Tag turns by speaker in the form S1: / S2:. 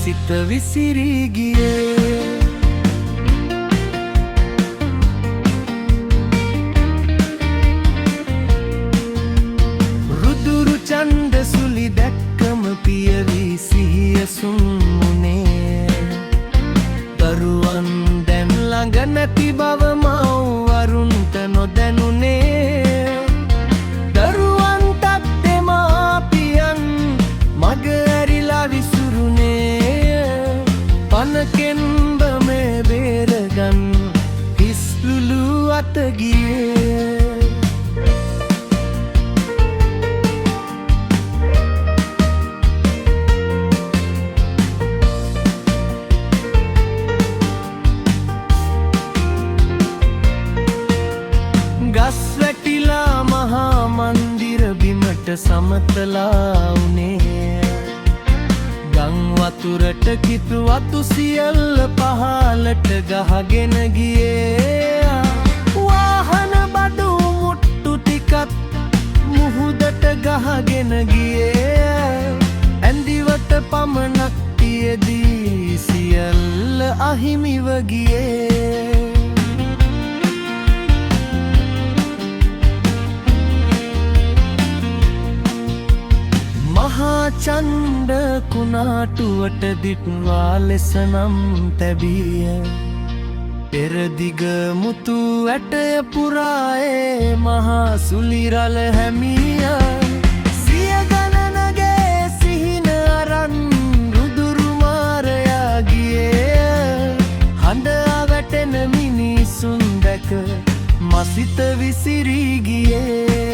S1: සිත විසිරී ගියේ රුදුරු චණ්ඩ සුලි දැක්කම පියවි සිහිය සුම්මුනේ දරුවන් දැන් ළඟ නැති බව මව්වරුන්ට නොදැනුනේ දරුවන්ටත් දෙමාපියන් මග ඇරිලා විසුරුනේ පනකෙන් බමේ බේරගන් හිස්ලුලු අත ගියේ ගස් වැටිලා මහා මන්දිර බිමට සමතලා උනේ ගං වතුරට කිතු වතු සියල්ල පහලට ගහගෙන ගියේ වාහන බඩු මුට්ටු ටිකත් මුහුදට ගහගෙන ගියේ ඇඳිවට පමණක් තියදී සියල්ල අහිමිව ගියේ මහා චණ්ඩ කුණාටුවට දිට්වා ලෙස නම් තැබිය පෙරදිග මුතු ඇටය පුරායේ මහා සුලිරල හැමිය සිය ගණනගේ සිහින අරන් රුදුරු මාරයා ගියේ හඬා වැටෙන මිනිසුන් දැක මසිත විසිරී ගියේ